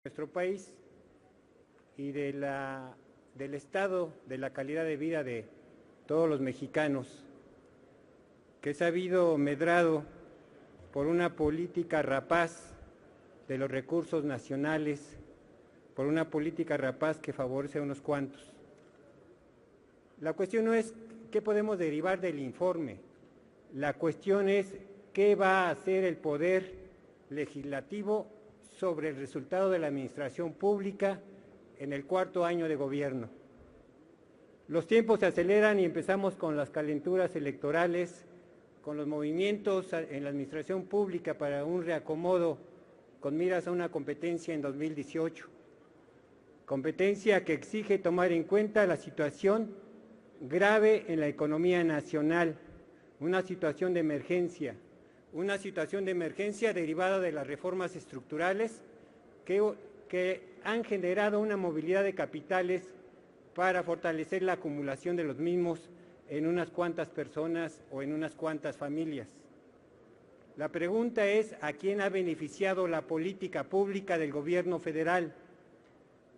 nuestro país y del estado de la calidad de vida de todos los mexicanos, que se ha habido medrado por una política rapaz de los recursos nacionales, por una política rapaz que favorece a unos cuantos. La cuestión no es qué podemos derivar del informe, la cuestión es qué va a hacer el Poder Legislativo sobre el resultado de la administración pública en el cuarto año de gobierno. Los tiempos se aceleran y empezamos con las calenturas electorales, con los movimientos en la administración pública para un reacomodo con miras a una competencia en 2018. Competencia que exige tomar en cuenta la situación grave en la economía nacional, una situación de emergencia derivada de las reformas estructurales que han generado una movilidad de capitales para fortalecer la acumulación de los mismos en unas cuantas personas o en unas cuantas familias. La pregunta es, ¿a quién ha beneficiado la política pública del gobierno federal?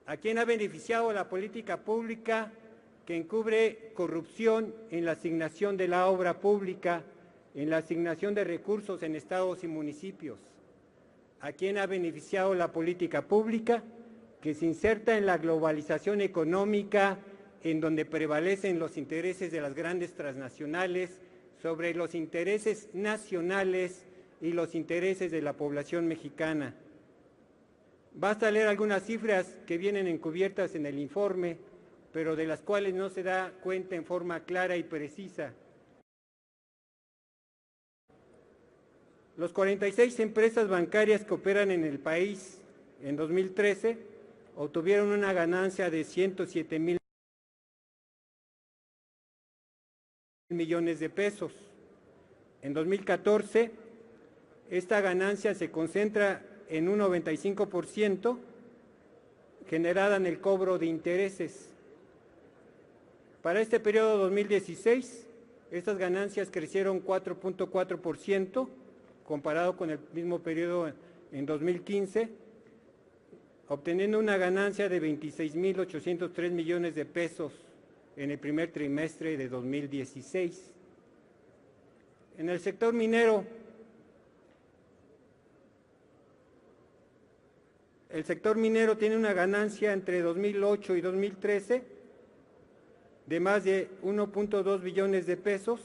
¿A quién ha beneficiado la política pública que encubre corrupción en la asignación de la obra pública, en la asignación de recursos en estados y municipios? ¿A quién ha beneficiado la política pública que se inserta en la globalización económica, en donde prevalecen los intereses de las grandes transnacionales sobre los intereses nacionales y los intereses de la población mexicana? Basta leer algunas cifras que vienen encubiertas en el informe, pero de las cuales no se da cuenta en forma clara y precisa. Los 46 empresas bancarias que operan en el país en 2013 obtuvieron una ganancia de 107,000 millones de pesos. En 2014, esta ganancia se concentra en un 95% generada en el cobro de intereses. Para este periodo 2016, estas ganancias crecieron 4.4%, comparado con el mismo periodo en 2015, obteniendo una ganancia de 26,803 millones de pesos en el primer trimestre de 2016. En el sector minero, el sector minero tiene una ganancia entre 2008 y 2013 de más de 1.2 billones de pesos,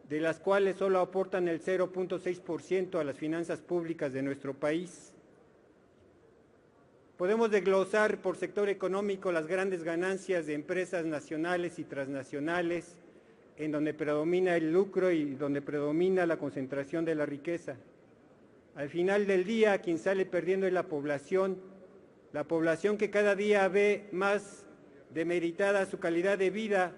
de las cuales solo aportan el 0.6% a las finanzas públicas de nuestro país. Podemos desglosar por sector económico las grandes ganancias de empresas nacionales y transnacionales, en donde predomina el lucro y donde predomina la concentración de la riqueza. Al final del día, quien sale perdiendo es la población que cada día ve más demeritada su calidad de vida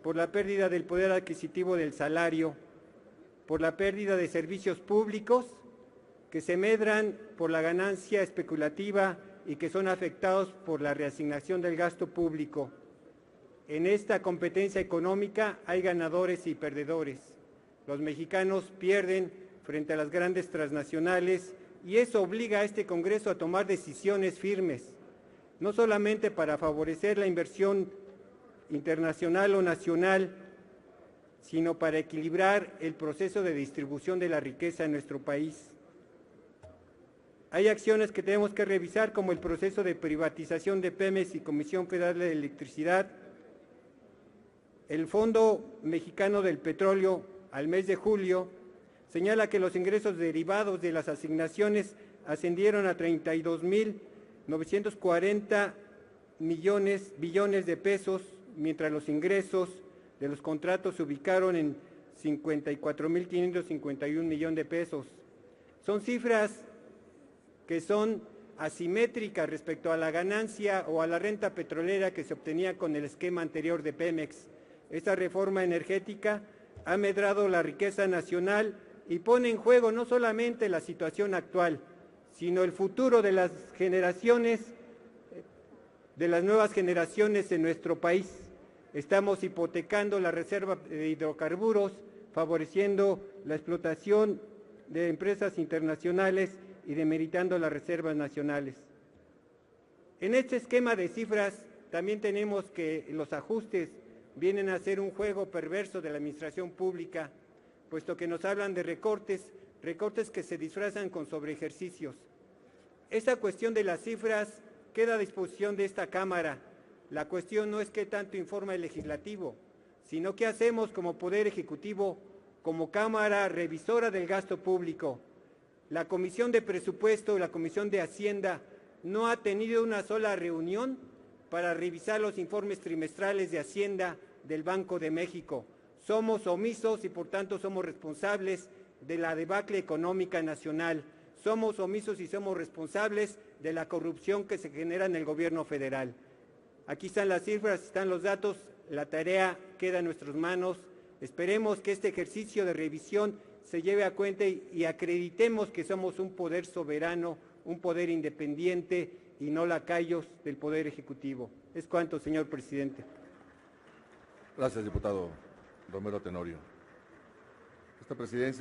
por la pérdida del poder adquisitivo del salario, por la pérdida de servicios públicos que se medran por la ganancia especulativa y que son afectados por la reasignación del gasto público. En esta competencia económica hay ganadores y perdedores. Los mexicanos pierden frente a las grandes transnacionales y eso obliga a este Congreso a tomar decisiones firmes, no solamente para favorecer la inversión internacional o nacional, sino para equilibrar el proceso de distribución de la riqueza en nuestro país. Hay acciones que tenemos que revisar, como el proceso de privatización de Pemex y Comisión Federal de Electricidad. El Fondo Mexicano del Petróleo, al mes de julio, señala que los ingresos derivados de las asignaciones ascendieron a 32,940 billones de pesos, mientras los ingresos de los contratos se ubicaron en 54,551 millones de pesos. Son cifras que son asimétricas respecto a la ganancia o a la renta petrolera que se obtenía con el esquema anterior de Pemex. Esta reforma energética ha medrado la riqueza nacional y pone en juego no solamente la situación actual, sino el futuro de las generaciones, de las nuevas generaciones en nuestro país. Estamos hipotecando la reserva de hidrocarburos, favoreciendo la explotación de empresas internacionales y demeritando las reservas nacionales. En este esquema de cifras también tenemos que los ajustes vienen a ser un juego perverso de la administración pública, puesto que nos hablan de recortes que se disfrazan con sobreejercicios. Esta cuestión de las cifras queda a disposición de esta Cámara. La cuestión no es qué tanto informa el Legislativo, sino qué hacemos como Poder Ejecutivo, como Cámara revisora del gasto público. La Comisión de Presupuesto y la Comisión de Hacienda no ha tenido una sola reunión para revisar los informes trimestrales de Hacienda del Banco de México. Somos omisos y por tanto somos responsables de la debacle económica nacional. Somos omisos y somos responsables de la corrupción que se genera en el gobierno federal. Aquí están las cifras, están los datos, la tarea queda en nuestras manos. Esperemos que este ejercicio de revisión se lleve a cuenta y acreditemos que somos un poder soberano, un poder independiente y no lacayos del Poder Ejecutivo. Es cuanto, señor presidente. Gracias, diputado Romero Tenorio. Esta presidencia